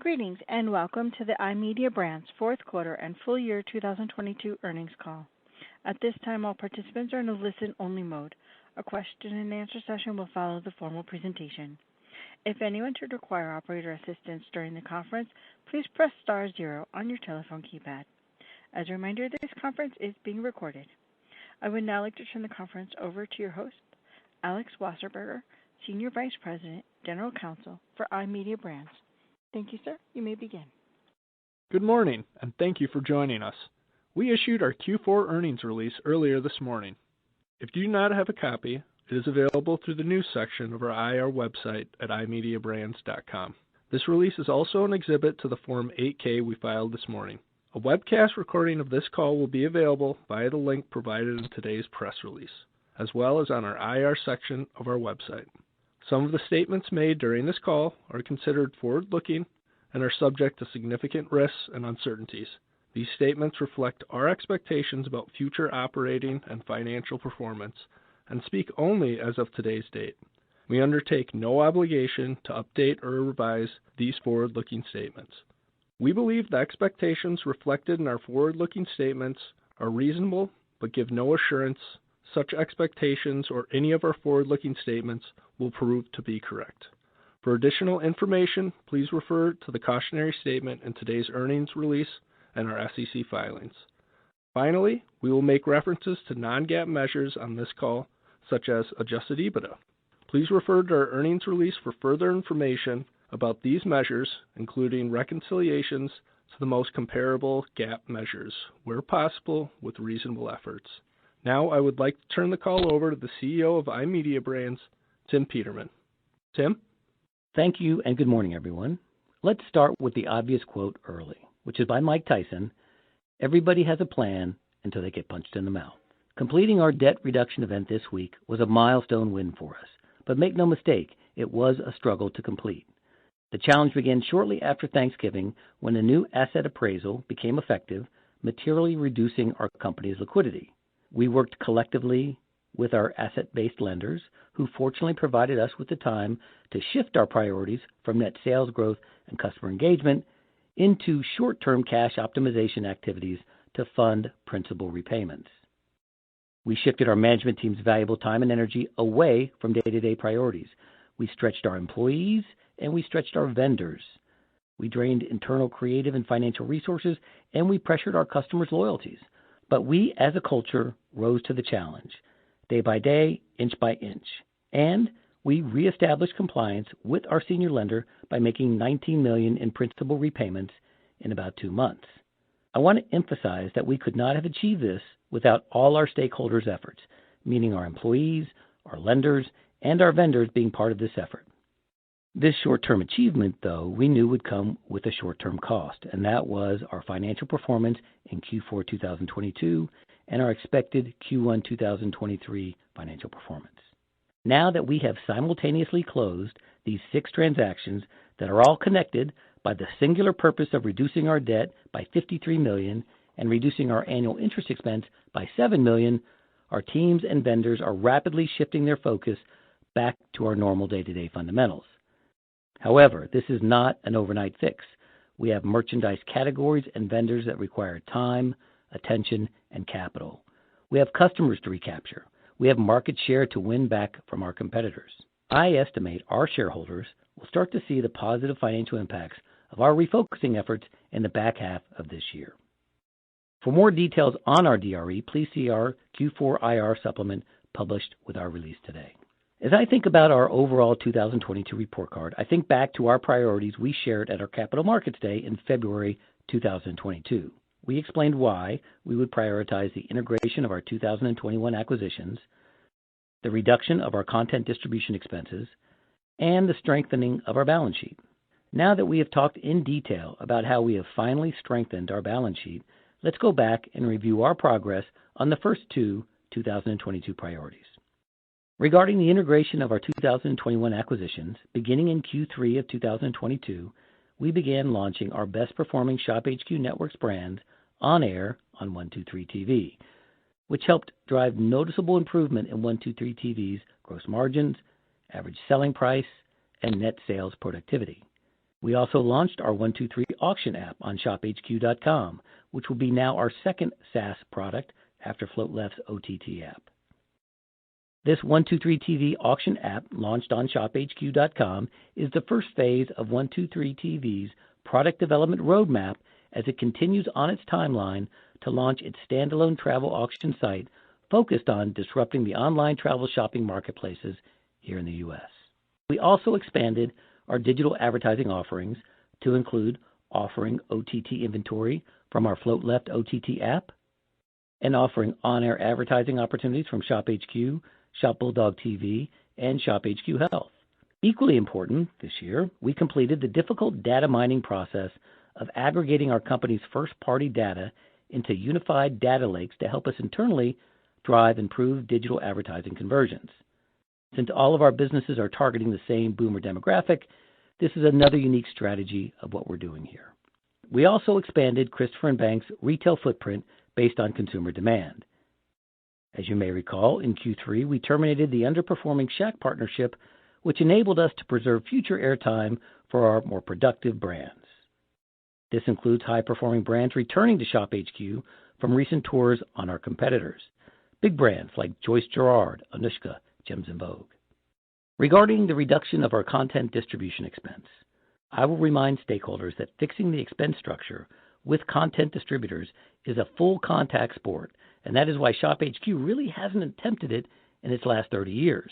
Greetings and welcome to the iMedia Brands fourth quarter and full year 2022 earnings call. At this time, all participants are in a listen-only mode. A question and answer session will follow the formal presentation. If anyone should require operator assistance during the conference, please press star 0 on your telephone keypad. As a reminder, this conference is being recorded. I would now like to turn the conference over to your host, Alex Wasserberger, Senior Vice President, General Counsel for iMedia Brands. Thank you, sir. You may begin. Good morning, and thank you for joining us. We issued our Q4 earnings release earlier this morning. If you do not have a copy, it is available through the news section of our IR website at imediabrands.com. This release is also an exhibit to the Form 8-K we filed this morning. A webcast recording of this call will be available via the link provided in today's press release, as well as on our IR section of our website. Some of the statements made during this call are considered forward-looking and are subject to significant risks and uncertainties. These statements reflect our expectations about future operating and financial performance and speak only as of today's date. We undertake no obligation to update or revise these forward-looking statements. We believe the expectations reflected in our forward-looking statements are reasonable, but give no assurance such expectations or any of our forward-looking statements will prove to be correct. For additional information, please refer to the cautionary statement in today's earnings release and our SEC filings. Finally, we will make references to non-GAAP measures on this call, such as adjusted EBITDA. Please refer to our earnings release for further information about these measures, including reconciliations to the most comparable GAAP measures, where possible with reasonable efforts. Now I would like to turn the call over to the CEO of iMedia Brands, Tim Peterman. Tim? Thank you and good morning, everyone. Let's start with the obvious quote early, which is by Mike Tyson, "Everybody has a plan until they get punched in the mouth." Completing our debt reduction event this week was a milestone win for us, but make no mistake, it was a struggle to complete. The challenge began shortly after Thanksgiving when a new asset appraisal became effective, materially reducing our company's liquidity. We worked collectively with our asset-based lenders, who fortunately provided us with the time to shift our priorities from net sales growth and customer engagement into short-term cash optimization activities to fund principal repayments. We shifted our management team's valuable time and energy away from day-to-day priorities. We stretched our employees and we stretched our vendors. We drained internal creative and financial resources, and we pressured our customers' loyalties. But we, as a culture, rose to the challenge, day by day, inch by inch. And we reestablished compliance with our senior lender by making $19 million in principal repayments in about 2 months. I want to emphasize that we could not have achieved this without all our stakeholders' efforts, meaning our employees, our lenders, and our vendors being part of this effort. This short-term achievement, though, we knew would come with a short-term cost, and that was our financial performance in Q4 2022 and our expected Q1 2023 financial performance. Now that we have simultaneously closed these 6 transactions that are all connected by the singular purpose of reducing our debt by $53 million and reducing our annual interest expense by $7 million, our teams and vendors are rapidly shifting their focus back to our normal day-to-day fundamentals. However, this is not an overnight fix. We have merchandise categories and vendors that require time, attention, and capital. We have customers to recapture. We have market share to win back from our competitors. I estimate our shareholders will start to see the positive financial impacts of our refocusing efforts in the back half of this year. For more details on our DRE, please see our Q4 IR supplement published with our release today. As I think about our overall 2022 report card, I think back to our priorities we shared at our Capital Markets Day in February 2022. We explained why we would prioritize the integration of our 2021 acquisitions, the reduction of our content distribution expenses, and the strengthening of our balance sheet. Now that we have talked in detail about how we have finally strengthened our balance sheet, let's go back and review our progress on the first 2 2022 priorities. Regarding the integration of our 2021 acquisitions, beginning in Q3 of 2022, we began launching our best-performing ShopHQ Networks brand on air on 123TV, which helped drive noticeable improvement in 123TV's gross margins, average selling price, and net sales productivity. We also launched our 123 auction app on shophq.com, which will be now our second SaaS product after Float Left's OTT app. This 123TV auction app, launched on shophq.com, is the first phase of 123TV's product development roadmap as it continues on its timeline to launch its standalone travel auction site focused on disrupting the online travel shopping marketplaces here in the U.S. We also expanded our digital advertising offerings to include offering OTT inventory from our Float Left OTT app and offering on-air advertising opportunities from ShopHQ, Shop Bulldog TV, and ShopHQ Health. Equally important this year, we completed the difficult data mining process of aggregating our company's first-party data into unified data lakes to help us internally drive improved digital advertising conversions. Since all of our businesses are targeting the same boomer demographic, this is another unique strategy of what we're doing here. We also expanded Christopher & Banks' retail footprint based on consumer demand. As you may recall, in Q3, we terminated the underperforming Shack partnership, which enabled us to preserve future airtime for our more productive brands. This includes high-performing brands returning to ShopHQ from recent tours on our competitors. Big brands like Joyce Gerard, Anushka, Gems en Vogue. Regarding the reduction of our content distribution expense, I will remind stakeholders that fixing the expense structure with content distributors is a full contact sport, and that is why ShopHQ really hasn't attempted it in its last 30 years.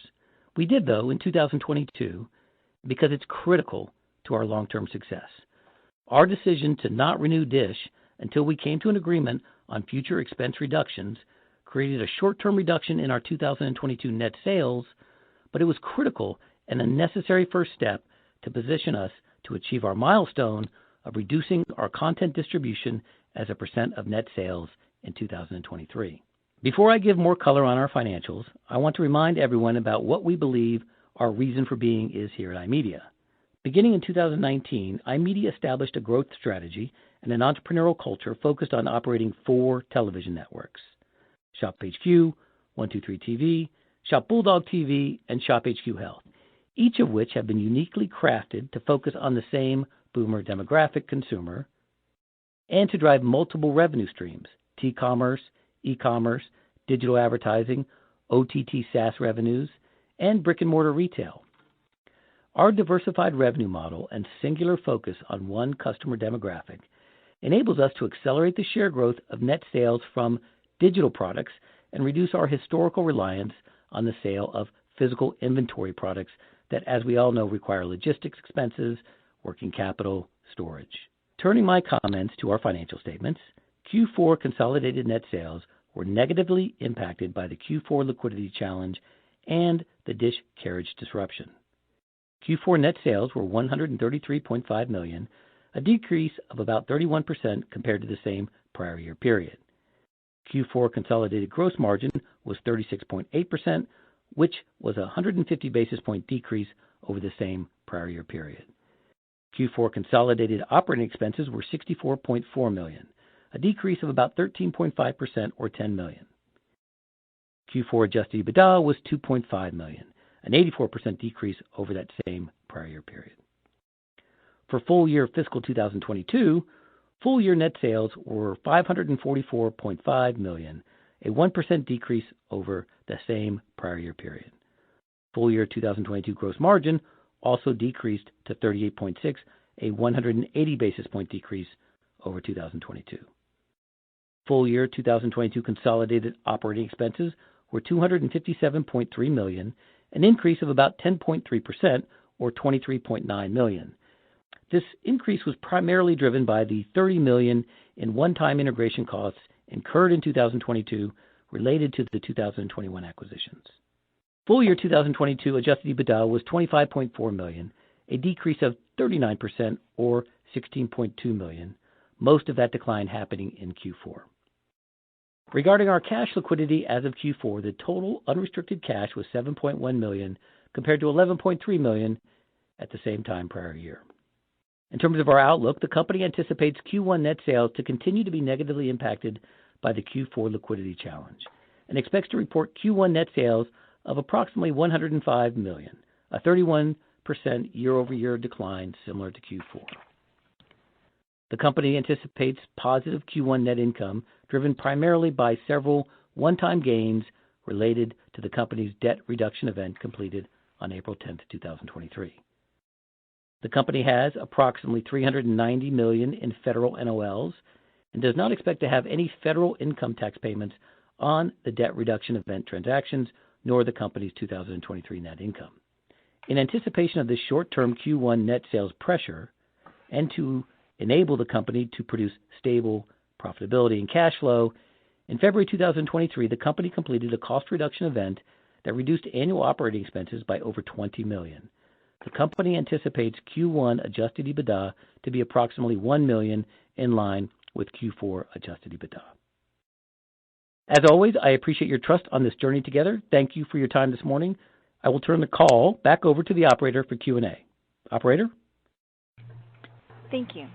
We did, though, in 2022 because it's critical to our long-term success. Our decision to not renew Dish until we came to an agreement on future expense reductions created a short-term reduction in our 2022 net sales, but it was critical and a necessary first step to position us to achieve our milestone of reducing our content distribution as a percent of net sales in 2023. Before I give more color on our financials, I want to remind everyone about what we believe our reason for being is here at iMedia. Beginning in 2019, iMedia established a growth strategy and an entrepreneurial culture focused on operating 4 television networks: ShopHQ, 123TV, Shop Bulldog TV, and ShopHQ Health, each of which have been uniquely crafted to focus on the same boomer demographic consumer and to drive multiple revenue streams: T-commerce, e-commerce, digital advertising, OTT SaaS revenues, and brick-and-mortar retail. Our diversified revenue model and singular focus on one customer demographic enables us to accelerate the share growth of net sales from digital products and reduce our historical reliance on the sale of physical inventory products that, as we all know, require logistics expenses, working capital, storage. Turning my comments to our financial statements, Q4 consolidated net sales were negatively impacted by the Q4 liquidity challenge and the Dish carriage disruption. Q4 net sales were $133.5 million, a decrease of about 31% compared to the same prior year period. Q4 consolidated gross margin was 36.8%, which was a 150 basis point decrease over the same prior year period. Q4 consolidated operating expenses were $64.4 million, a decrease of about 13.5% or $10 million. Q4 adjusted EBITDA was $2.5 million, an 84% decrease over that same prior year period. For full year fiscal 2022, full year net sales were $544.5 million, a 1% decrease over the same prior year period. Full year 2022 gross margin also decreased to 38.6%, a 180 basis point decrease over 2022. Full year 2022 consolidated operating expenses were $257.3 million, an increase of about 10.3% or $23.9 million. This increase was primarily driven by the $30 million in one-time integration costs incurred in 2022 related to the 2021 acquisitions. Full year 2022 adjusted EBITDA was $25.4 million, a decrease of 39% or $16.2 million, most of that decline happening in Q4. Regarding our cash liquidity as of Q4, the total unrestricted cash was $7.1 million compared to $11.3 million at the same time prior year. In terms of our outlook, the company anticipates Q1 net sales to continue to be negatively impacted by the Q4 liquidity challenge and expects to report Q1 net sales of approximately $105 million, a 31% year-over-year decline similar to Q4. The company anticipates positive Q1 net income driven primarily by several one-time gains related to the company's debt reduction event completed on April 10, 2023. The company has approximately $390 million in federal NOLs and does not expect to have any federal income tax payments on the debt reduction event transactions, nor the company's 2023 net income. In anticipation of this short-term Q1 net sales pressure and to enable the company to produce stable profitability and cash flow, in February 2023, the company completed a cost reduction event that reduced annual operating expenses by over $20 million. The company anticipates Q1 adjusted EBITDA to be approximately $1 million, in line with Q4 adjusted EBITDA. As always, I appreciate your trust on this journey together. Thank you for your time this morning. I will turn the call back over to the operator for Q&A. Operator? Thank you.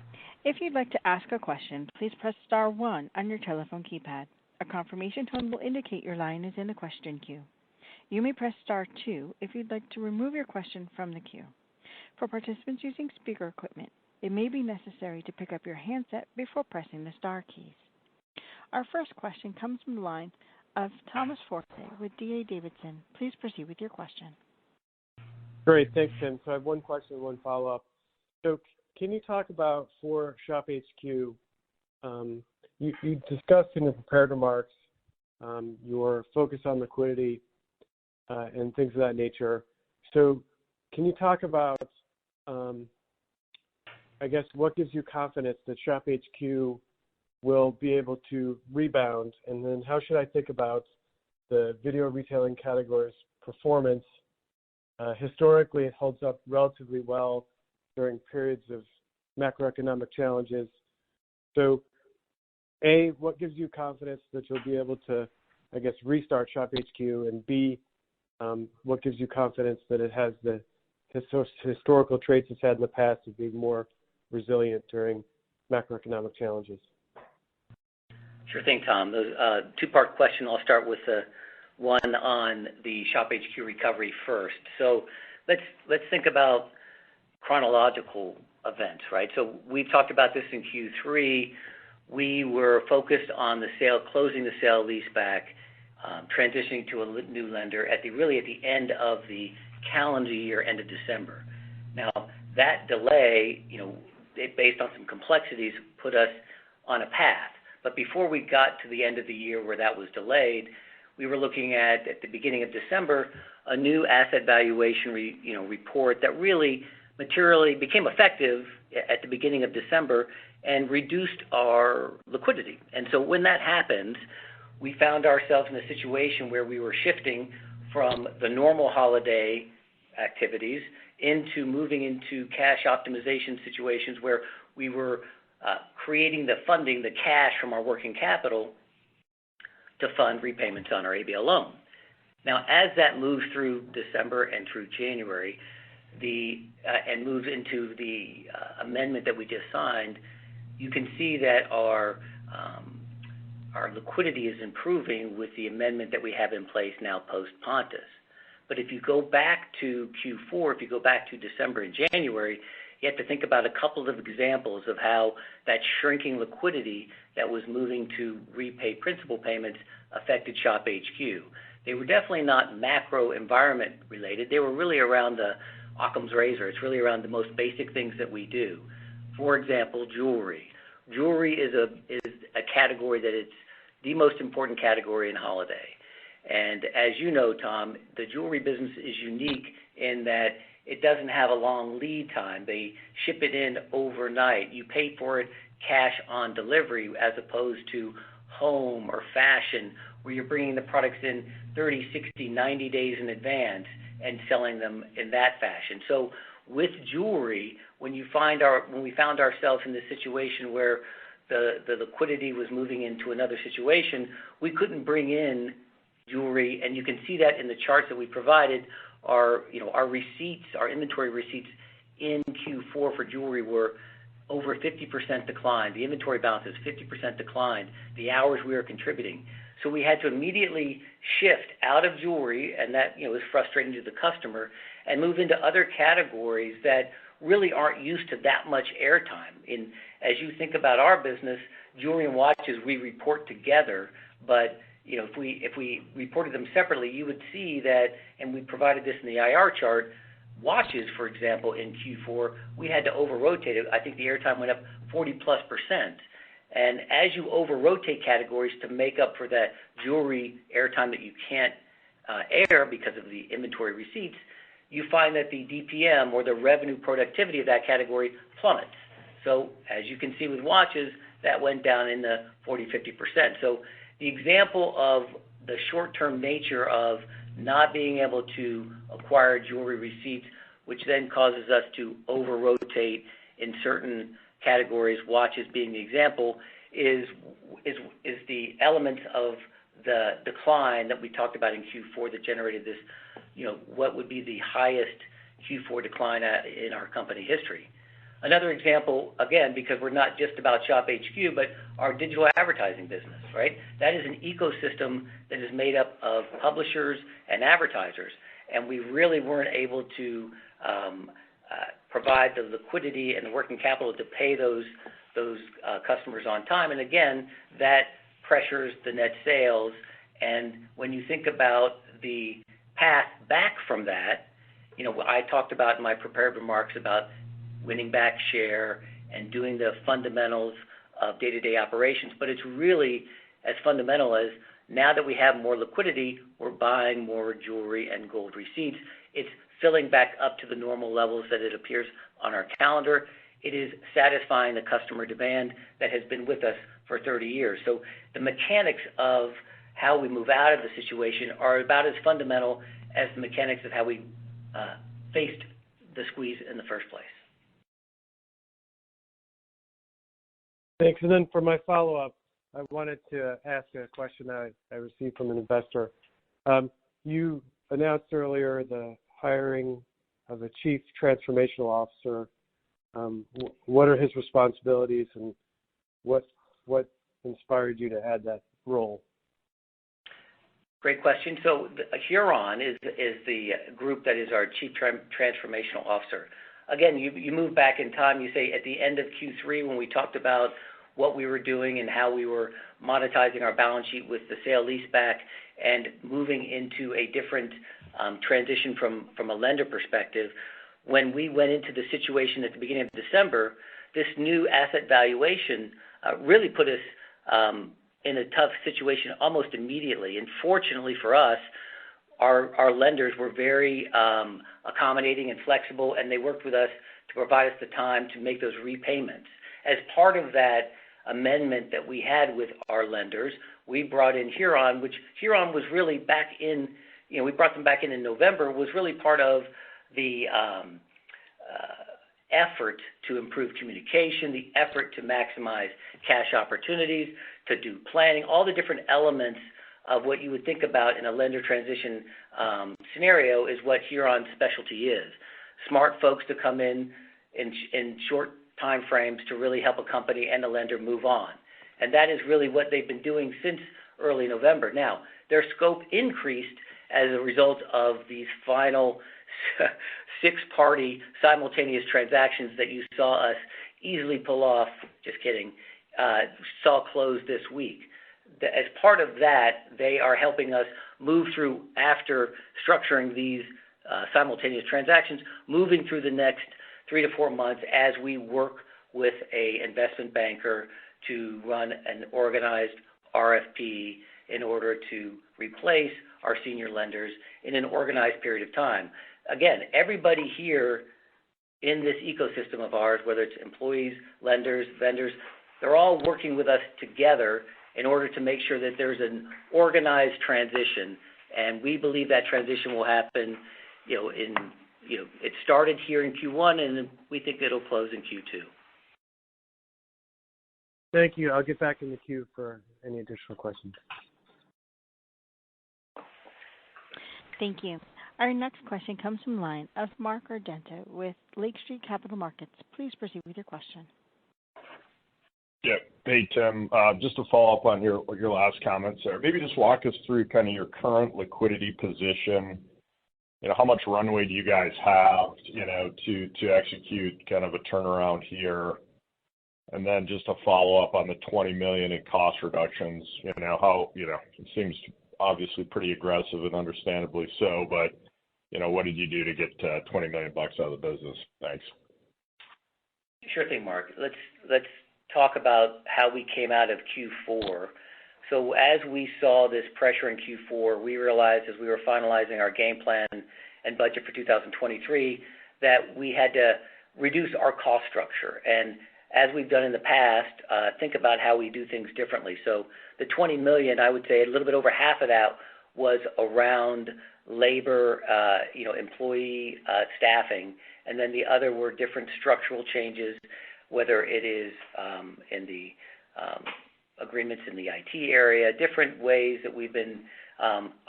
If you'd like to ask a question, please press star 1 on your telephone keypad. A confirmation tone will indicate your line is in the question queue. You may press star 2 if you'd like to remove your question from the queue. For participants using speaker equipment, it may be necessary to pick up your handset before pressing the star keys. Our first question comes from the line of Thomas Forte with D.A. Davidson. Please proceed with your question. Great. Thanks, Tim. So I have one question and one follow-up. So can you talk about for ShopHQ, you discussed in the prepared remarks your focus on liquidity and things of that nature. So can you talk about, I guess, what gives you confidence that ShopHQ will be able to rebound? And then how should I think about the video retailing category's performance? Historically, it holds up relatively well during periods of macroeconomic challenges. So, A, what gives you confidence that you'll be able to, I guess, restart ShopHQ? And B, what gives you confidence that it has the historical traits it's had in the past of being more resilient during macroeconomic challenges? Sure thing, Tom. Those two-part question. I'll start with the one on the ShopHQ recovery first. So let's think about chronological events, right? So we talked about this in Q3. We were focused on the sale, closing the sale leaseback, transitioning to a new lender at the end of the calendar year, end of December. Now that delay, based on some complexities, put us on a path. But before we got to the end of the year where that was delayed, we were looking at the beginning of December, a new asset valuation report that really materially became effective at the beginning of December and reduced our liquidity. And so when that happened, we found ourselves in a situation where we were shifting from the normal holiday activities into moving into cash optimization situations where we were creating the funding, the cash from our working capital to fund repayments on our ABL loan. Now, as that moves through December and through January, and moves into the amendment that we just signed, you can see that our liquidity is improving with the amendment that we have in place now post-Pontus. But if you go back to Q4, if you go back to December and January, you have to think about a couple of examples of how that shrinking liquidity that was moving to repay principal payments affected ShopHQ. They were definitely not macro environment related. They were really around the Occam's razor. It's really around the most basic things that we do. For example, jewelry. Jewelry is a category that it's the most important category in holiday. And as you know, Tom, the jewelry business is unique in that it doesn't have a long lead time. They ship it in overnight. You pay for it cash on delivery as opposed to home or fashion where you're bringing the products in 30, 60, 90 days in advance and selling them in that fashion. So with jewelry, when we found ourselves in this situation where the liquidity was moving into another situation, we couldn't bring in jewelry, and you can see that in the charts that we provided. Our receipts, our inventory receipts in Q4 for jewelry were over 50% declined. The inventory balance is 50% declined. The hours we are contributing. So we had to immediately shift out of jewelry, and that was frustrating to the customer, and move into other categories that really aren't used to that much airtime. As you think about our business, jewelry and watches we report together, but if we reported them separately, you would see that, and we provided this in the IR chart. Watches, for example, in Q4, we had to over-rotate it. I think the airtime went up 40+%. And as you over-rotate categories to make up for that jewelry airtime that you can't air because of the inventory receipts, you find that the DPM, or the revenue productivity of that category, plummets. So as you can see with watches, that went down in the 40-50%. So the example of the short-term nature of not being able to acquire jewelry receipts, which then causes us to over-rotate in certain categories, watches being the example, is the elements of the decline that we talked about in Q4 that generated this, what would be the highest Q4 decline in our company history. Another example, again, because we're not just about ShopHQ, but our digital advertising business, right? That is an ecosystem that is made up of publishers and advertisers, and we really weren't able to provide the liquidity and the working capital to pay those customers on time. And again, that pressures the net sales. And when you think about the path back from that, I talked about in my prepared remarks about winning back share and doing the fundamentals of day-to-day operations. But it's really as fundamental as, now that we have more liquidity, we're buying more jewelry and gold receipts. It's filling back up to the normal levels that it appears on our calendar. It is satisfying the customer demand that has been with us for 30 years. So the mechanics of how we move out of the situation are about as fundamental as the mechanics of how we faced the squeeze in the first place. Thanks. And then for my follow-up, I wanted to ask a question that I received from an investor. You announced earlier the hiring of a chief transformational officer. What are his responsibilities, and what inspired you to add that role? Great question. So Huron is the group that is our chief transformational officer. Again, you move back in time, you say at the end of Q3 when we talked about what we were doing and how we were monetizing our balance sheet with the sale leaseback and moving into a different transition from a lender perspective. When we went into the situation at the beginning of December, this new asset valuation really put us in a tough situation almost immediately. And fortunately for us, our lenders were very accommodating and flexible, and they worked with us to provide us the time to make those repayments. As part of that amendment that we had with our lenders, we brought in Huron, which Huron was really back in, we brought them back in November, was really part of the effort to improve communication, the effort to maximize cash opportunities, to do planning, all the different elements of what you would think about in a lender transition scenario is what Huron's specialty is. Smart folks to come in short time frames to really help a company and a lender move on. And that is really what they've been doing since early November. Now, their scope increased as a result of these final six-party simultaneous transactions that you saw us easily pull off, just kidding, saw close this week. As part of that, they are helping us move through, after structuring these simultaneous transactions, moving through the next 3 to 4 months as we work with an investment banker to run an organized RFP in order to replace our senior lenders in an organized period of time. Again, everybody here in this ecosystem of ours, whether it's employees, lenders, vendors, they're all working with us together in order to make sure that there's an organized transition. And we believe that transition will happen, it started here in Q1, and we think it'll close in Q2. Thank you. I'll get back in the queue for any additional questions. Thank you. Our next question comes from the line of Mark Ardento with Lake Street Capital Markets. Please proceed with your question. Yep. Hey, Tim, just to follow up on your last comments there, maybe just walk us through kind of your current liquidity position. How much runway do you guys have, to execute kind of a turnaround here? And then just to follow up on the $20 million in cost reductions, how, it seems obviously pretty aggressive and understandably so, but, what did you do to get $20 million out of the business? Thanks. Sure thing, Mark. Let's talk about how we came out of Q4. So as we saw this pressure in Q4, we realized as we were finalizing our game plan and budget for 2023 that we had to reduce our cost structure. And as we've done in the past, think about how we do things differently. So the $20 million, I would say a little bit over half of that was around labor, employee staffing, and then the other were different structural changes, whether it is in the agreements in the IT area, different ways that we've been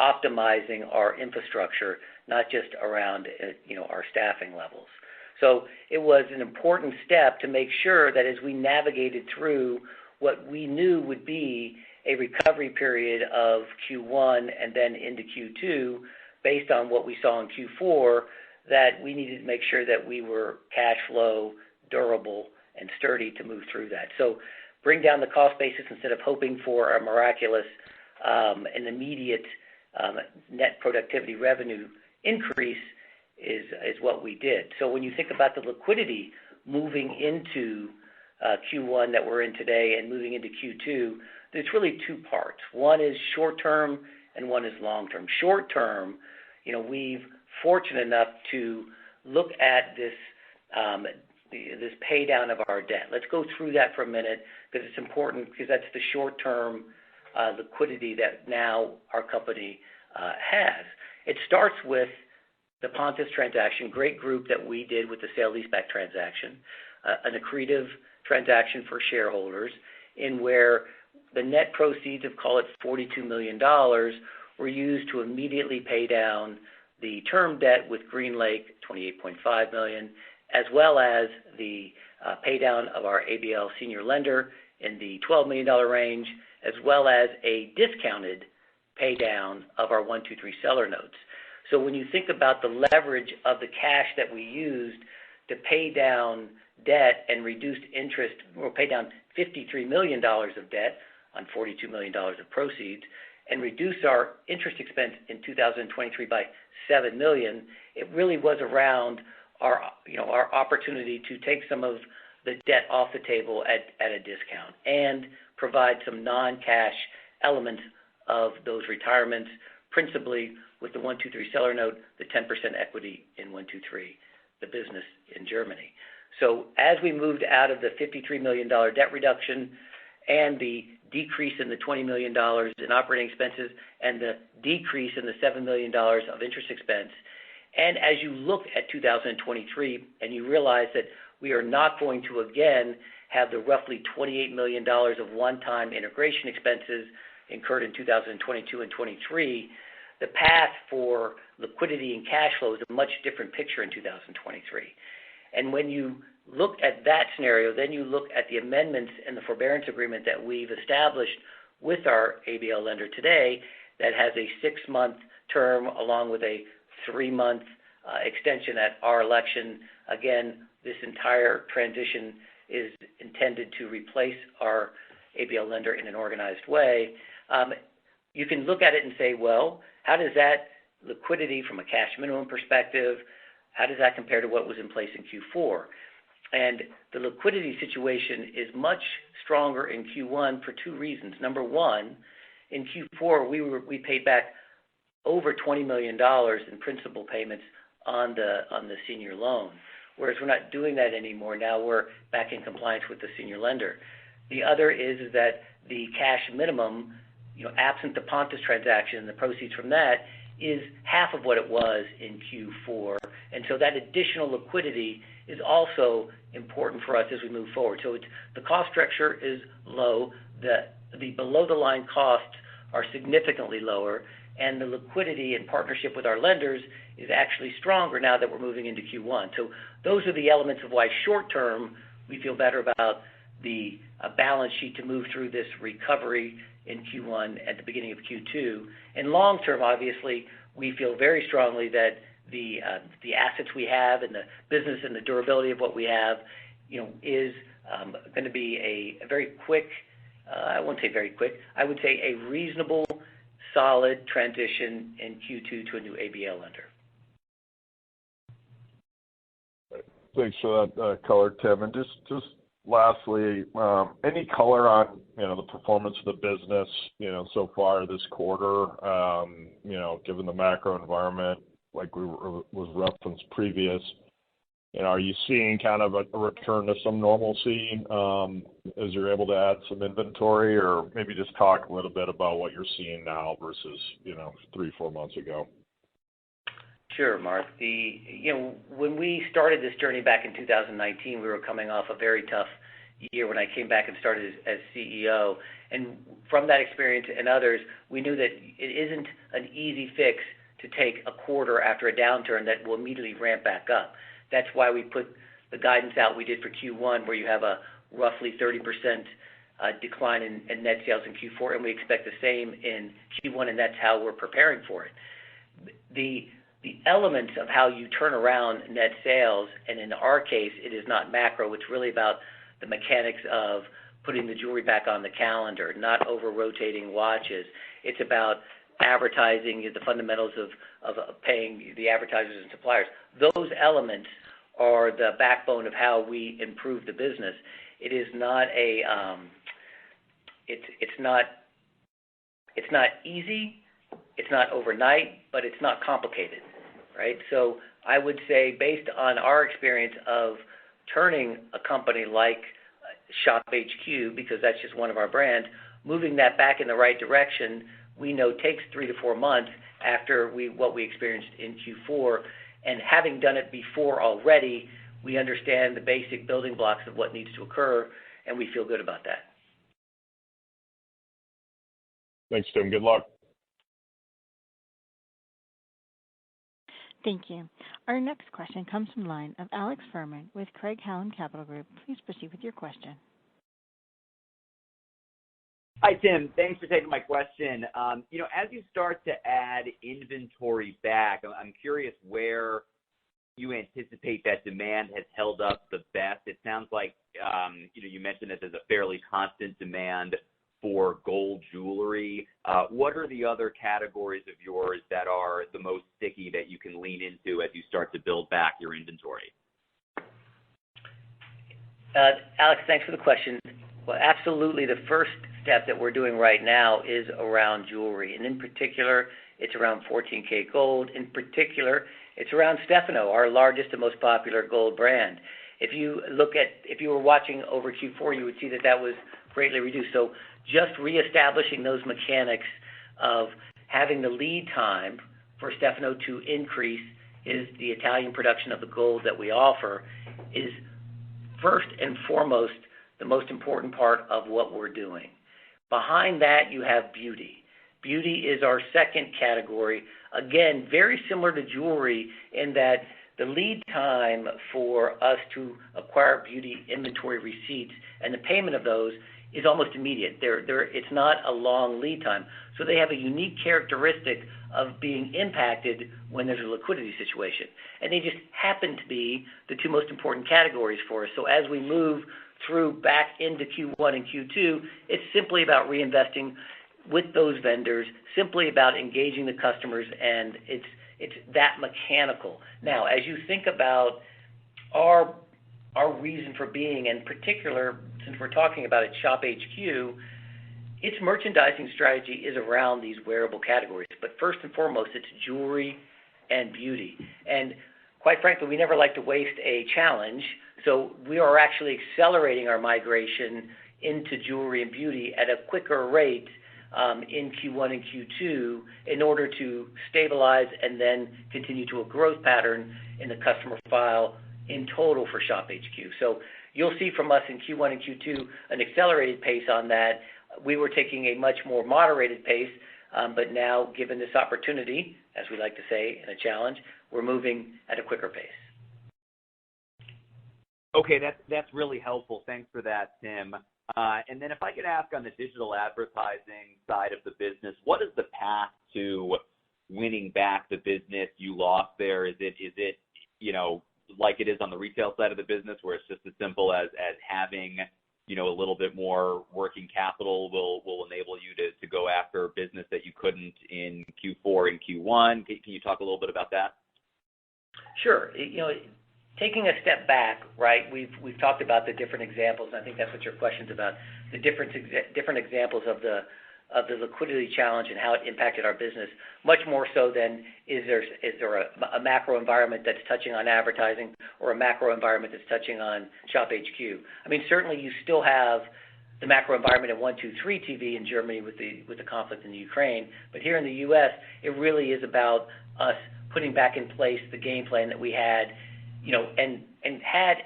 optimizing our infrastructure, not just around our staffing levels. So it was an important step to make sure that as we navigated through what we knew would be a recovery period of Q1 and then into Q2, based on what we saw in Q4, that we needed to make sure that we were cash flow durable and sturdy to move through that. So bring down the cost basis instead of hoping for a miraculous and immediate net productivity revenue increase is what we did. So when you think about the liquidity moving into Q1 that we're in today and moving into Q2, there's really two parts. One is short-term and one is long-term. Short-term, we've fortunate enough to look at this this pay down of our debt. Let's go through that for a minute because it's important because that's the short-term liquidity that now our company has. It starts with the Pontus transaction, great group that we did with the sale-leaseback transaction, an accretive transaction for shareholders in where the net proceeds of, call it $42 million, were used to immediately pay down the term debt with Green Lake, $28.5 million, as well as the pay down of our ABL senior lender in the $12 million range, as well as a discounted pay down of our 123 seller notes. So when you think about the leverage of the cash that we used to pay down debt and reduced interest, we'll pay down $53 million of debt on $42 million of proceeds and reduce our interest expense in 2023 by $7 million, it really was around our opportunity to take some of the debt off the table at a discount and provide some non-cash elements of those retirements, principally with the 123 seller note, the 10% equity in 123, the business in Germany. So as we moved out of the $53 million debt reduction and the decrease in the $20 million in operating expenses and the decrease in the $7 million of interest expense, and as you look at 2023 and you realize that we are not going to again have the roughly $28 million of one-time integration expenses incurred in 2022 and 23, the path for liquidity and cash flow is a much different picture in 2023. And when you look at that scenario, then you look at the amendments and the forbearance agreement that we've established with our ABL lender today that has a 6-month term along with a 3-month extension at our election. Again, this entire transition is intended to replace our ABL lender in an organized way. You can look at it and say, well, how does that liquidity from a cash minimum perspective, how does that compare to what was in place in Q4? And the liquidity situation is much stronger in Q1 for two reasons. Number one, in Q4, we paid back over $20 million in principal payments on the senior loan, whereas we're not doing that anymore. Now we're back in compliance with the senior lender. The other is that the cash minimum, absent the Pontus transaction, the proceeds from that, is half of what it was in Q4. And so that additional liquidity is also important for us as we move forward. So the cost structure is low, the below-the-line costs are significantly lower, and the liquidity in partnership with our lenders is actually stronger now that we're moving into Q1. So those are the elements of why short-term we feel better about the balance sheet to move through this recovery in Q1 at the beginning of Q2. And long term, obviously, we feel very strongly that the assets we have and the business and the durability of what we have, is going to be a very quick, I won't say very quick, I would say a reasonable, solid transition in Q2 to a new ABL lender. Thanks for that color, Tim. And just lastly, any color on the performance of the business so far this quarter? Given the macro environment, like was referenced previous, are you seeing kind of a return to some normalcy as you're able to add some inventory, or maybe just talk a little bit about what you're seeing now versus 3-4 months ago? Sure, Mark. When we started this journey back in 2019, we were coming off a very tough year when I came back and started as CEO. And from that experience and others, we knew that it isn't an easy fix to take a quarter after a downturn that will immediately ramp back up. That's why we put the guidance out we did for Q1, where you have a roughly 30% decline in net sales in Q4, and we expect the same in Q1, and that's how we're preparing for it. The elements of how you turn around net sales, and in our case, it is not macro. It's really about the mechanics of putting the jewelry back on the calendar, not over-rotating watches. It's about advertising, the fundamentals of paying the advertisers and suppliers. Those elements are the backbone of how we improve the business. It is not it's not easy, it's not overnight, but it's not complicated, right? So I would say, based on our experience of turning a company like ShopHQ, because that's just one of our brands, moving that back in the right direction, we know takes 3 to 4 months after what we experienced in Q4. And having done it before already, we understand the basic building blocks of what needs to occur, and we feel good about that. Thanks, Tim. Good luck. Thank you. Our next question comes from the line of Alex Furman with Craig-Hallum Capital Group. Please proceed with your question. Hi, Tim. Thanks for taking my question. As you start to add inventory back, I'm curious where you anticipate that demand has held up the best. It sounds like, you mentioned that there's a fairly constant demand for gold jewelry. What are the other categories of yours that are the most sticky that you can lean into as you start to build back your inventory? Alex, thanks for the question. Well, absolutely. The first step that we're doing right now is around jewelry, and in particular, it's around 14K gold. In particular, it's around Stefano, our largest and most popular gold brand. If you were watching over Q4, you would see that was greatly reduced. So just reestablishing those mechanics of having the lead time for Stefano to increase is the Italian production of the gold that we offer is first and foremost the most important part of what we're doing. Behind that, you have beauty. Beauty is our second category. Again, very similar to jewelry in that the lead time for us to acquire beauty inventory receipts and the payment of those is almost immediate. It's not a long lead time. So they have a unique characteristic of being impacted when there's a liquidity situation. And they just happen to be the two most important categories for us. So as we move through back into Q1 and Q2, it's simply about reinvesting with those vendors, simply about engaging the customers, and it's that mechanical. Now, as you think about our reason for being, in particular, since we're talking about it, ShopHQ, its merchandising strategy is around these wearable categories. But first and foremost, it's jewelry and beauty. And quite frankly, we never like to waste a challenge, so we are actually accelerating our migration into jewelry and beauty at a quicker rate in Q1 and Q2 in order to stabilize and then continue to a growth pattern in the customer file in total for ShopHQ. So you'll see from us in Q1 and Q2 an accelerated pace on that. We were taking a much more moderated pace, but now, given this opportunity, as we like to say, and a challenge, we're moving at a quicker pace. Okay, that's really helpful. Thanks for that, Tim. And then if I could ask on the digital advertising side of the business, what is the path to winning back the business you lost there? Is it like it is on the retail side of the business, where it's just as simple as having a little bit more working capital will enable you to go after business that you couldn't in Q4 and Q1? Can you talk a little bit about that? Sure. Taking a step back, right? We've talked about the different examples, and I think that's what your question's about. The different examples of the liquidity challenge and how it impacted our business, much more so than is there a macro environment that's touching on advertising or a macro environment that's touching on Shop HQ. I mean, certainly you still have the macro environment at 123 TV in Germany with the conflict in the Ukraine, but here in the U.S., it really is about us putting back in place the game plan that we had,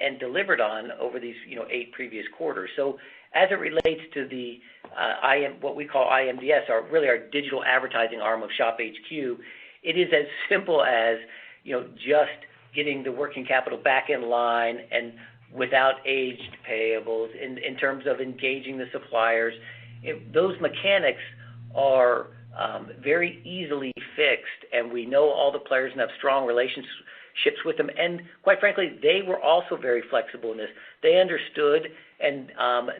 and delivered on over these 8 previous quarters. So as it relates to the what we call iMDS, our digital advertising arm of Shop HQ, it is as simple as just getting the working capital back in line and without aged payables in terms of engaging the suppliers. Those mechanics are very easily fixed, and we know all the players and have strong relationships with them. And quite frankly, they were also very flexible in this. They understood, and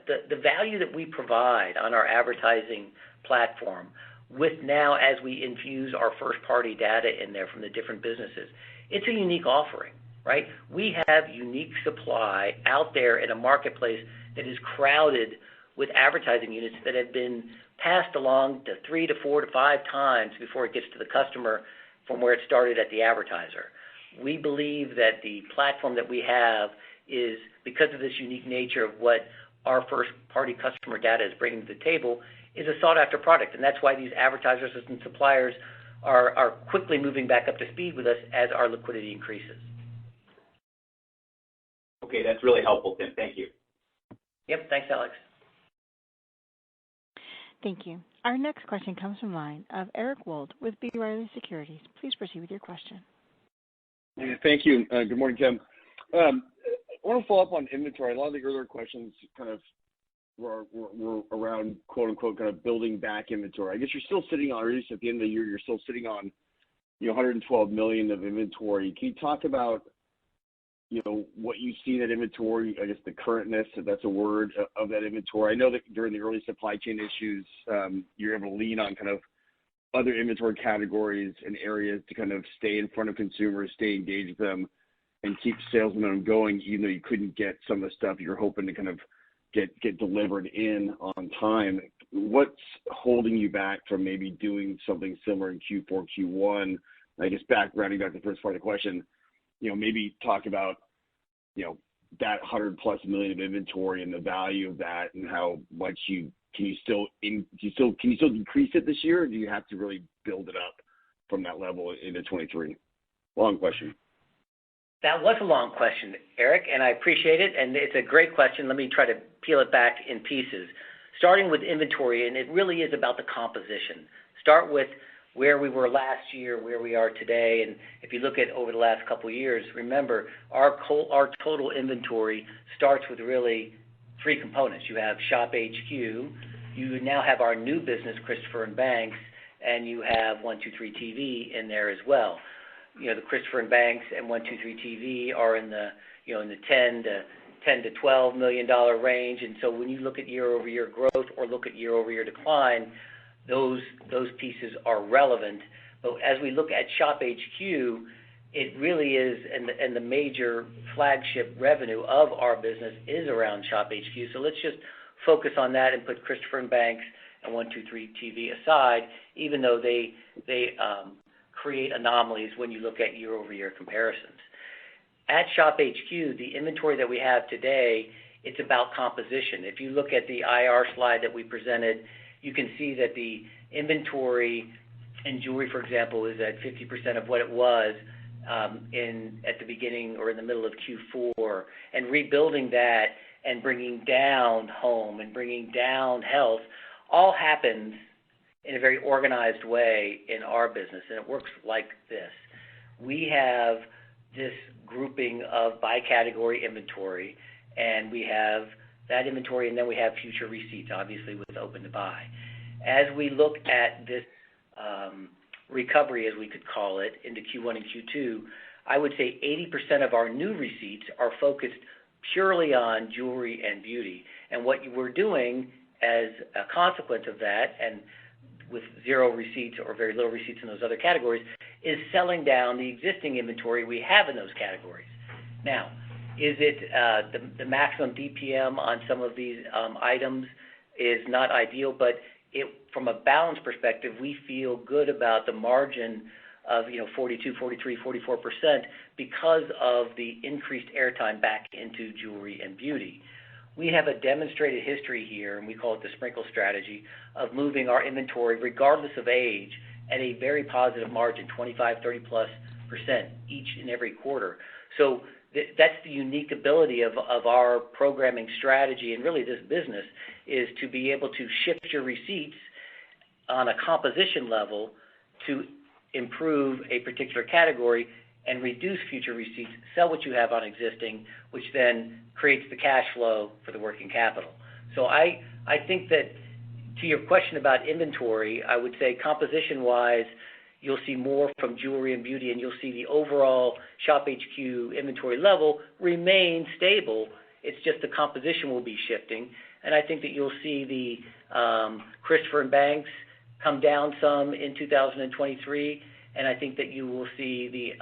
the value that we provide on our advertising platform with now as we infuse our first-party data in there from the different businesses, it's a unique offering, right? We have unique supply out there in a marketplace that is crowded with advertising units that have been passed along to 3 to 4 to 5 times before it gets to the customer from where it started at the advertiser. We believe that the platform that we have is, because of this unique nature of what our first-party customer data is bringing to the table, is a sought-after product. And that's why these advertisers and suppliers are quickly moving back up to speed with us as our liquidity increases. Okay, that's really helpful, Tim. Thank you. Yep, thanks, Alex. Thank you. Our next question comes from the line of Eric Wold with B. Riley Securities. Please proceed with your question. Thank you. Good morning, Tim. I want to follow up on inventory. A lot of the earlier questions kind of were around, quote unquote, kind of building back inventory. I guess you're still sitting on, or at least at the end of the year, you're still sitting on, $112 million of inventory. Can you talk about, what you see in that inventory? I guess the currentness, if that's a word, of that inventory. I know that during the early supply chain issues, you're able to lean on kind of other inventory categories and areas to kind of stay in front of consumers, stay engaged with them, and keep sales momentum going, even though you couldn't get some of the stuff you're hoping to kind of get delivered in on time. What's holding you back from maybe doing something similar in Q4, Q1? I guess rounding back the first part of the question, maybe talk about, that $100+ million of inventory and the value of that, and how much can you still decrease it this year, or do you have to really build it up from that level into 23? Long question. That was a long question, Eric, and I appreciate it, and it's a great question. Let me try to peel it back in pieces. Starting with inventory, and it really is about the composition. Start with where we were last year, where we are today, and if you look at over the last couple of years, remember, our total inventory starts with really 3 components. You have Shop HQ, you now have our new business, Christopher & Banks, and you have 123 TV in there as well. The Christopher & Banks and 123 TV are in the $10 to $12 million range, and so when you look at year-over-year growth or look at year-over-year decline, those pieces are relevant. But as we look at Shop HQ, it really is, and the major flagship revenue of our business is around Shop HQ. So let's just focus on that and put Christopher & Banks and 123 TV aside, even though they create anomalies when you look at year-over-year comparisons. At Shop HQ, the inventory that we have today, it's about composition. If you look at the IR slide that we presented, you can see that the inventory in jewelry, for example, is at 50% of what it was at the beginning or in the middle of Q4, and rebuilding that and bringing down home and bringing down health all happens in a very organized way in our business, and it works like this. We have this grouping of by category inventory, and we have that inventory, and then we have future receipts, obviously, with open to buy. As we look at this recovery, as we could call it, into Q1 and Q2, I would say 80% of our new receipts are focused purely on jewelry and beauty. And what we're doing as a consequence of that, and with zero receipts or very little receipts in those other categories, is selling down the existing inventory we have in those categories. Now, is it the maximum DPM on some of these items is not ideal, but from a balance perspective, we feel good about the margin of 42, 43, 44% because of the increased airtime back into jewelry and beauty. We have a demonstrated history here, and we call it the sprinkle strategy, of moving our inventory, regardless of age, at a very positive margin, 25, 30+% each and every quarter. So that's the unique ability of our programming strategy, and really this business, is to be able to shift your receipts on a composition level to improve a particular category and reduce future receipts, sell what you have on existing, which then creates the cash flow for the working capital. So I think that, to your question about inventory, I would say composition-wise, you'll see more from jewelry and beauty, and you'll see the overall ShopHQ inventory level remain stable. It's just the composition will be shifting. And I think that you'll see the Christopher & Banks come down some in 2023, and I think that you will see the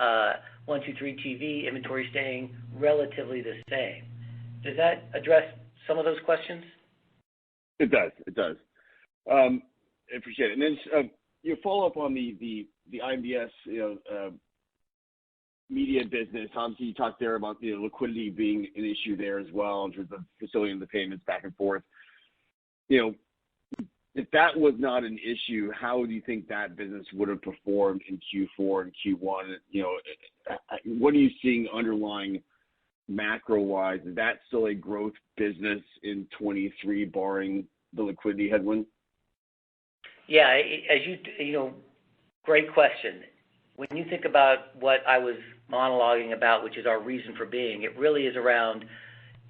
123TV inventory staying relatively the same. Does that address some of those questions? It does. I appreciate it. And then follow up on the iMedia media business. Obviously, you talked there about liquidity being an issue there as well in terms of facilitating the payments back and forth. If that was not an issue, how do you think that business would have performed in Q4 and Q1? What are you seeing underlying macro-wise? Is that still a growth business in 23, barring the liquidity headwind? Yeah, as great question. When you think about what I was monologuing about, which is our reason for being, it really is around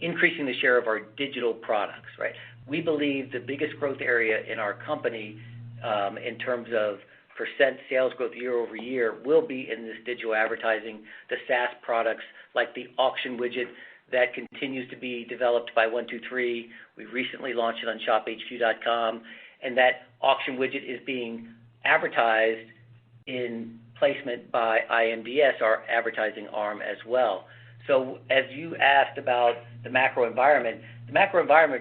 increasing the share of our digital products, right? We believe the biggest growth area in our company in terms of percent sales growth year over year will be in this digital advertising, the SaaS products like the auction widget that continues to be developed by 123. We recently launched it on shophq.com, and that auction widget is being advertised in placement by iMDS, our advertising arm as well. So as you asked about the macro environment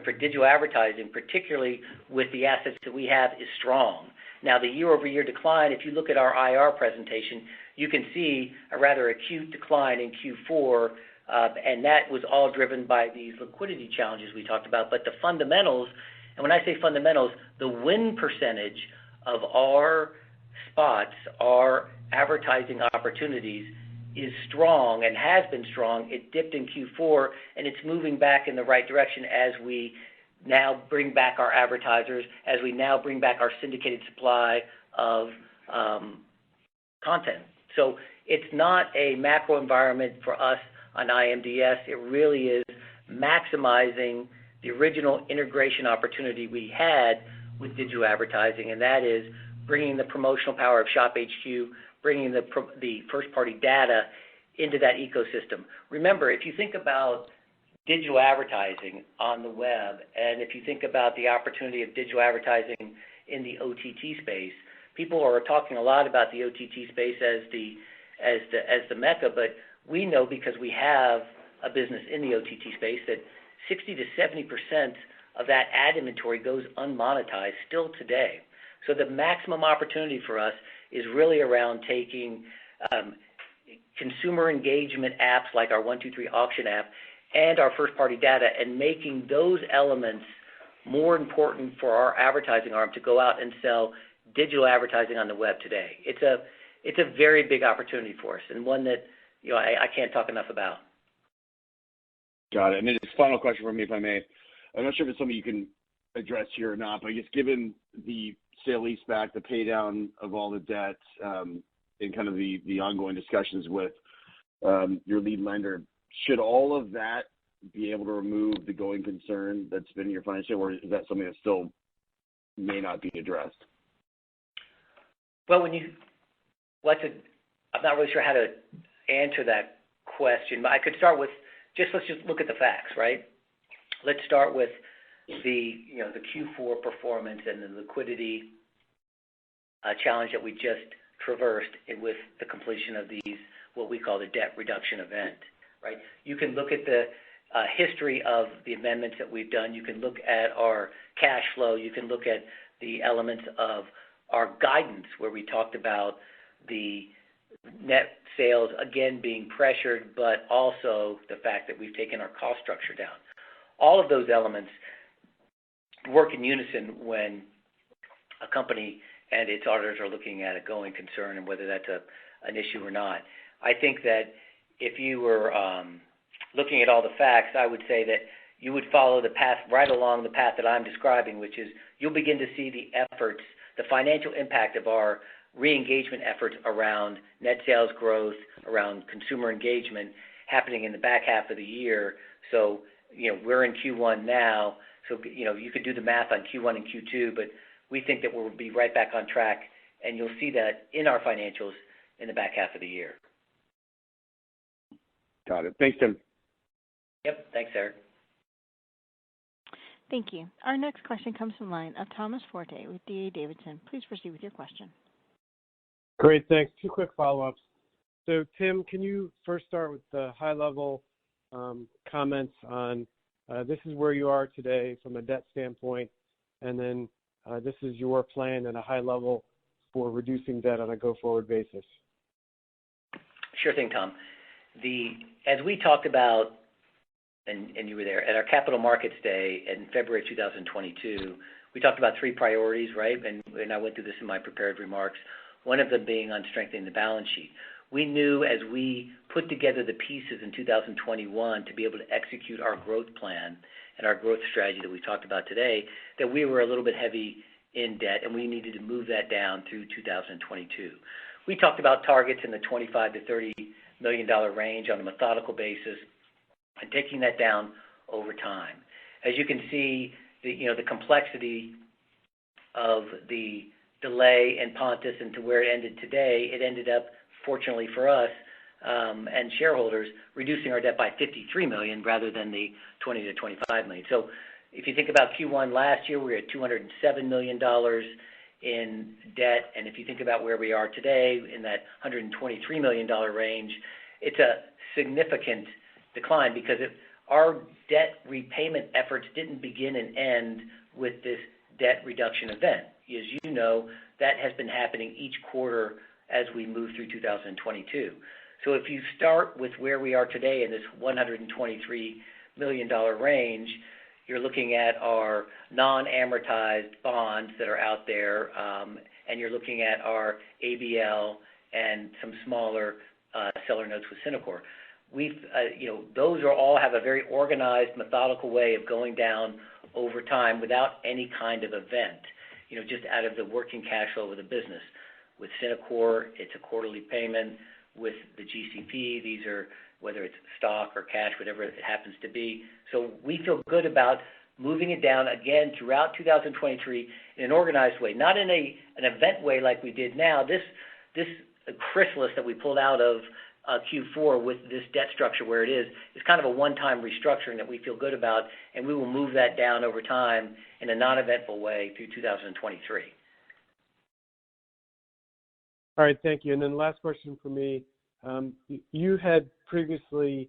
for digital advertising, particularly with the assets that we have, is strong. Now, the year-over-year decline, if you look at our IR presentation, you can see a rather acute decline in Q4, and that was all driven by these liquidity challenges we talked about. But the fundamentals, and when I say fundamentals, the win percentage of our spots, our advertising opportunities, is strong and has been strong. It dipped in Q4, and it's moving back in the right direction as we now bring back our advertisers, as we now bring back our syndicated supply of content. So it's not a macro environment for us on iMDS. It really is maximizing the original integration opportunity we had with digital advertising, and that is bringing the promotional power of ShopHQ, bringing the first-party data into that ecosystem. Remember, if you think about digital advertising on the web, and if you think about the opportunity of digital advertising in the OTT space, people are talking a lot about the OTT space as the mecca, but we know, because we have a business in the OTT space, that 60 to 70% of that ad inventory goes unmonetized still today. So the maximum opportunity for us is really around taking consumer engagement apps like our 123 auction app and our first-party data and making those elements more important for our advertising arm to go out and sell digital advertising on the web today. It's a very big opportunity for us, and one that I can't talk enough about. Got it. And then just final question from me, if I may. I'm not sure if it's something you can address here or not, but I guess given the sale-leaseback, the pay down of all the debt, and kind of the ongoing discussions with your lead lender. Should all of that be able to remove the going concern that's been in your financial, or is that something that still may not be addressed? Well, I'm not really sure how to answer that question, but I could start with let's just look at the facts, right? Let's start with the Q4 performance and the liquidity challenge that we just traversed with the completion of these, what we call the debt reduction event, right? You can look at the history of the amendments that we've done. You can look at our cash flow. You can look at the elements of our guidance where we talked about the net sales again being pressured, but also the fact that we've taken our cost structure down. All of those elements work in unison when a company and its auditors are looking at a going concern and whether that's an issue or not. I think that if you were looking at all the facts, I would say that you would follow the path right along the path that I'm describing, which is you'll begin to see the efforts, the financial impact of our re-engagement efforts around net sales growth, around consumer engagement happening in the back half of the year. So, we're in Q1 now, so, you could do the math on Q1 and Q2, but we think that we'll be right back on track, and you'll see that in our financials in the back half of the year. Got it. Thanks, Tim. Yep. Thanks, Eric. Thank you. Our next question comes from the line of Thomas Forte with D.A. Davidson. Please proceed with your question. Great, thanks. 2 quick follow-ups. So, Tim, can you first start with the high-level comments on this is where you are today from a debt standpoint, and then this is your plan at a high level for reducing debt on a go-forward basis? Sure thing, Tom. As we talked about, and you were there, at our Capital Markets Day in February 2022, we talked about 3 priorities, right? And I went through this in my prepared remarks, one of them being on strengthening the balance sheet. We knew as we put together the pieces in 2021 to be able to execute our growth plan and our growth strategy that we talked about today, that we were a little bit heavy in debt and we needed to move that down through 2022. We talked about targets in the $25 to $30 million range on a methodical basis and taking that down over time. As you can see, the complexity of the delay in Pontus and to where it ended today, it ended up, fortunately for us and shareholders, reducing our debt by $53 million rather than the $20 to $25 million. So if you think about Q1 last year, we were at $207 million in debt, and if you think about where we are today in that $123 million range, it's a significant decline because our debt repayment efforts didn't begin and end with this debt reduction event. As you know, that has been happening each quarter as we move through 2022. So if you start with where we are today in this $123 million range, you're looking at our non-amortized bonds that are out there, and you're looking at our ABL and some smaller seller notes with Syndicated. Those all have a very organized, methodical way of going down over time without any kind of event, just out of the working cash flow of the business. With Syndicated, it's a quarterly payment. With the GCP, these are whether it's stock or cash, whatever it happens to be. So we feel good about moving it down again throughout 2023 in an organized way, not in an event way like we did now. This chrysalis that we pulled out of Q4 with this debt structure where it is kind of a one-time restructuring that we feel good about, and we will move that down over time in a non-eventful way through 2023. All right, thank you. And then last question for me. You had previously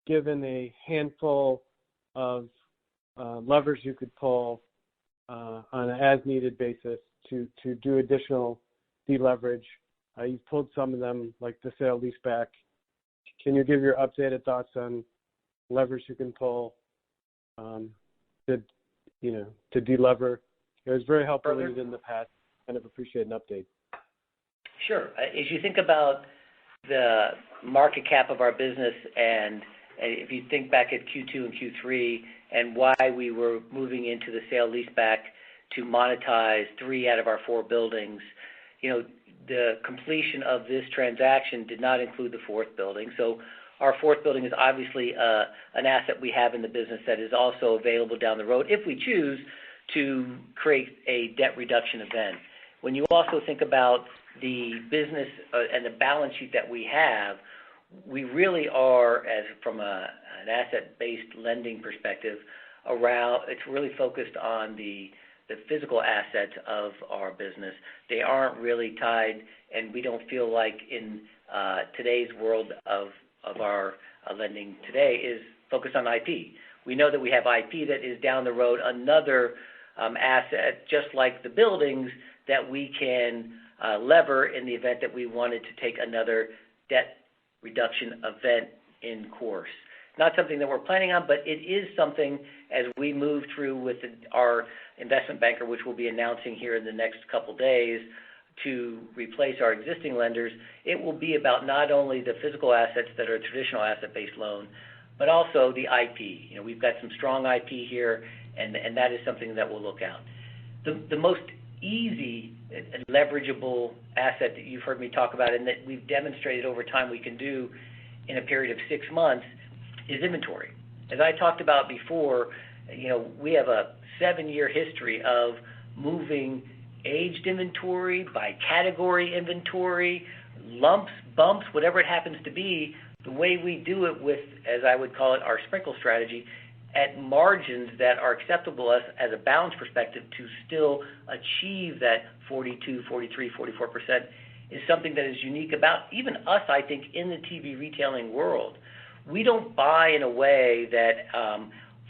given a handful of levers you could pull on an as-needed basis to do additional deleverage. You've pulled some of them, like the sale leaseback. Can you give your updated thoughts on levers you can pull to delever? It was very helpful in the past. Kind of appreciate an update. Sure. As you think about the market cap of our business, and if you think back at Q2 and Q3 and why we were moving into the sale leaseback to monetize 3 out of our 4 buildings, the completion of this transaction did not include the fourth building. So our fourth building is obviously an asset we have in the business that is also available down the road if we choose to create a debt reduction event. When you also think about the business and the balance sheet that we have, we really are, from an asset-based lending perspective, it's really focused on the physical assets of our business. They aren't really tied, and we don't feel like in today's world of our lending today is focused on IP. We know that we have IP that is down the road, another asset, just like the buildings, that we can lever in the event that we wanted to take another debt reduction event in course. Not something that we're planning on, but it is something as we move through with our investment banker, which we'll be announcing here in the next couple days, to replace our existing lenders. It will be about not only the physical assets that are a traditional asset-based loan, but also the IP. We've got some strong IP here, and that is something that we'll look at. The most easy and leverageable asset that you've heard me talk about and that we've demonstrated over time we can do in a period of 6 months is inventory. As I talked about before, we have a 7-year history of moving aged inventory by category inventory, lumps, bumps, whatever it happens to be. The way we do it with, as I would call it, our sprinkle strategy, at margins that are acceptable as a balance perspective to still achieve that 42, 43, 44% is something that is unique about even us, I think, in the TV retailing world. We don't buy in a way that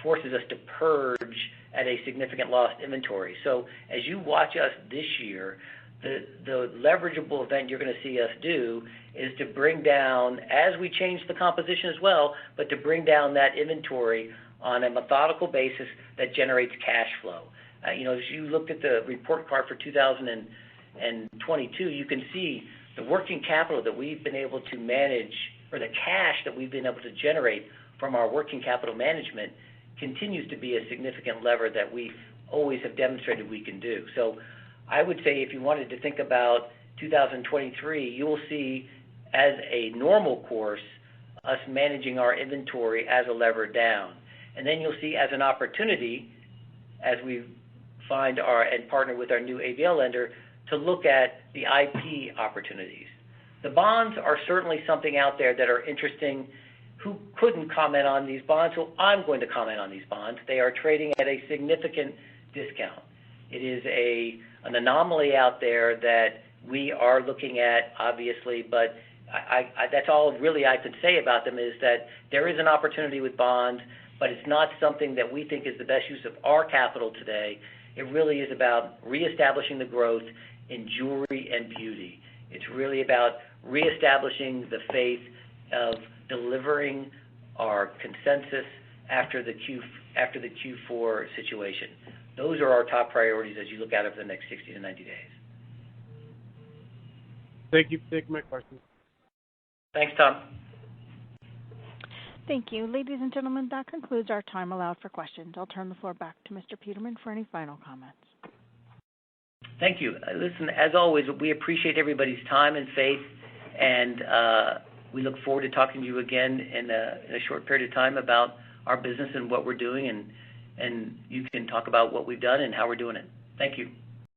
forces us to purge at a significant loss inventory. So as you watch us this year, the leverageable event you're going to see us do is to bring down, as we change the composition as well, but to bring down that inventory on a methodical basis that generates cash flow. As you looked at the report card for 2022, you can see the working capital that we've been able to manage, or the cash that we've been able to generate from our working capital management continues to be a significant lever that we always have demonstrated we can do. So I would say if you wanted to think about 2023, you will see as a normal course us managing our inventory as a lever down. And then you'll see as an opportunity, as we find and partner with our new ABL lender, to look at the IP opportunities. The bonds are certainly something out there that are interesting. Who couldn't comment on these bonds? Well, I'm going to comment on these bonds. They are trading at a significant discount. It is an anomaly out there that we are looking at, obviously, but that's all really I could say about them is that there is an opportunity with bonds, but it's not something that we think is the best use of our capital today. It really is about reestablishing the growth in jewelry and beauty. It's really about reestablishing the faith of delivering our consensus after the Q4 situation. Those are our top priorities as you look out over the next 60 to 90 days. Thank you for taking my question. Thanks, Tom. Thank you. Ladies and gentlemen, that concludes our time allowed for questions. I'll turn the floor back to Mr. Peterman for any final comments. Thank you. Listen, as always, we appreciate everybody's time and faith, and we look forward to talking to you again in a short period of time about our business and what we're doing, and you can talk about what we've done and how we're doing it. Thank you.